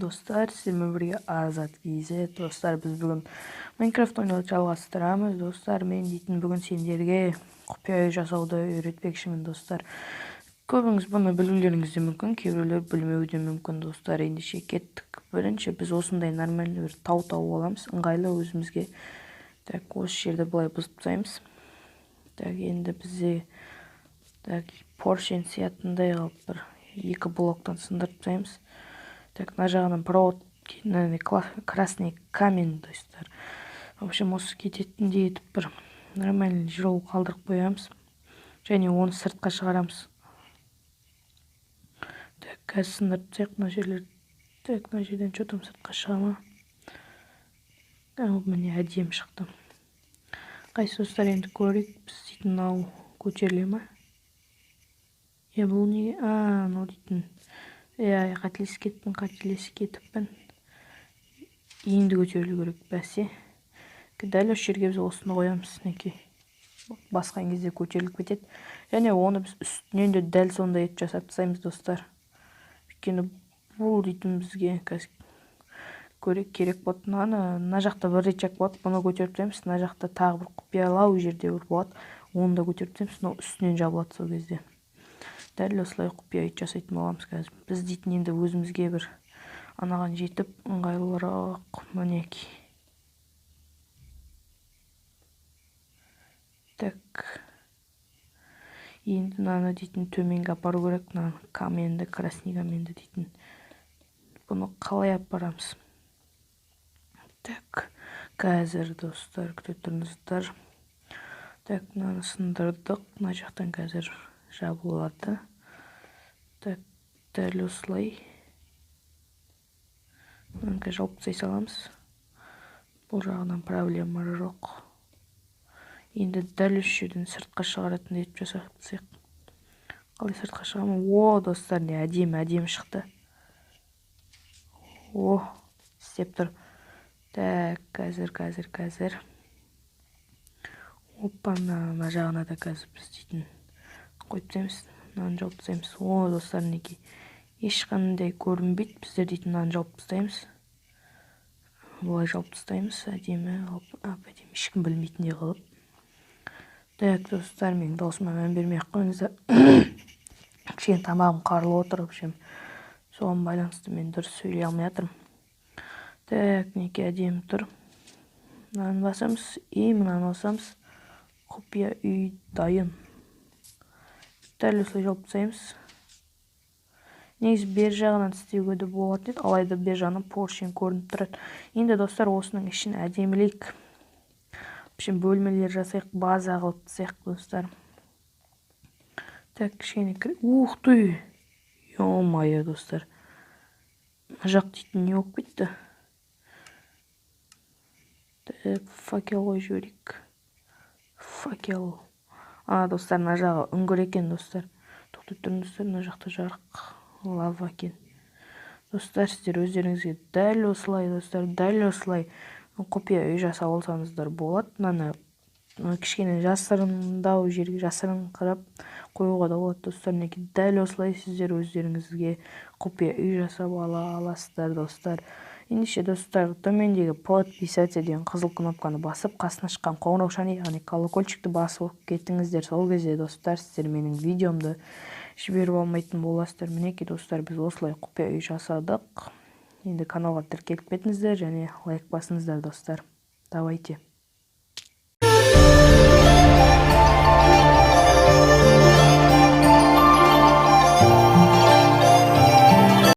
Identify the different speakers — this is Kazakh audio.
Speaker 1: достар, сіздермен бірге Азат KZ. Достар, біз бүгін Майнкрафт ойнауды жалғастырамыз. Достар, мен дейтін бүгін сендерге құпия үй жасауды үйретпекшімін, достар. Көбіңіз бұны білулеріңіз де мүмкін, кейбіреулер білмеуі де мүмкін, достар. Ендеше кеттік. Бірінші біз осындай нормальный бір тау тауып аламыз, ыңғайлы өзімізге. Так, осы жерді былай бұзып тастаймыз. Так, енді бізде поршень сиятындай қылып бір екі блоктан сындырып тастаймыз. Так, мына жағынан провод, красный камень, достар. В общем, осы кететіндей етіп бір нормальный жол қалдырып қоямыз. Және оны сыртқа шығарамыз. Так, қазір сындырып тастайық мына жерлерді. Так, мына жерден что-то сыртқа шыға ма? Міне әдемі шықты. Қайсы достар, енді көрейік, біз дейтін мынау көтеріле ма? Бұл неге? Мынау дейтін. Қателесіп кетіппін. Енді көтерілу керек, бәсе. Дәл осы жерге біз осыны қоямыз, неке. Басқан кезде көтеріліп кетеді. Және оны біз үстінен де дәл сондай етіп жасап тастаймыз, достар. Өйткені бұл дейтін бізге керек болады. Мына жақта бір рычаг болады, бұны көтеріп тастаймыз. Мына жақта тағы бір құпиялау жерде бір болады. Оны да көтеріп тастаймыз, мынау үстінен жабылады сол кезде. Дәл осылай құпия үй жасайтын боламыз қазір. Біз дейтін енді өзімізге бір анаған жетіп ыңғайлырақ, мінеки. Так. Енді мынаны дейтін төменге апару керек, мынаны каменді, красный каменді дейтін. Бұны қалай апарамыз? Так, қазір достар, күте тұрыңыздар. Так, мынаны сындырдық, мына жақтан қазір жабылады. Так, дәл осылай. Мынаны жауып тастай саламыз. Бұл жағынан проблема жоқ. Енді дәл осы жерден сыртқа шығаратын етіп жасап тастайық. Қалай сыртқа шығамын? Достар, не әдемі шықты. Істеп тұр. Так, қазір. Опа, мына жағына да қазір біз дейтін қойып тастаймыз. Мынаны жауып тастаймыз. Достар, неге ешқандай көрінбейді. Біздер дейтін мынаны жауып тастаймыз. Бұлай жауып тастаймыз. Әдемі ешкім білмейтіндей қылып. Так, достар, мен даусыма мән бермей-ақ қойыңыздар. Кішкене тамағым қарылып отыр, соған байланысты мен дұрыс сөйлей алмай жатырмын. Так, неке әдемі тұр. Мынаны басамыз, мынаны басамыз. Құпия үй дайын. Дәл осылай жауып тастаймыз. Негізі бер жағынан істеуге де болады еді, алайда бер жағынан поршень көрініп тұрады. Енді достар, осының ішін әдемілейік. Бөлмелер жасайық, база қылып тастайық, достар. Так, кішкене ух ты! Ё-моё, достар. Жақ дейтін не болып кетті? Так, факел ой жіберейік. Факел. Достар, мына жағы үңгір екен, достар. Тоқтап тұрыңыздар, мына жақта жарық лава екен. Достар, сіздер өздеріңізге дәл осылай, достар, дәл осылай құпия үй жасап алсаңыздар болады. Мынаны кішкене жасырындау жерге жасырыңқырап қоюға да болады, достар. Неге дәл осылай сіздер өздеріңізге құпия үй жасап аласыздар, достар. Ендеше, достар, төмендегі подписаться деген қызыл кнопканы басып, қасына шыққан қоңыраушаны, яғни колокольчикті басып кетіңіздер. Сол кезде, достар, сіздер менің видеомды жіберіп алмайтын боласыздар. Мінеки, достар, біз осылай құпия үй жасадық. Енді каналға тіркеліп кетіңіздер және лайк басыңыздар, достар. Давайте.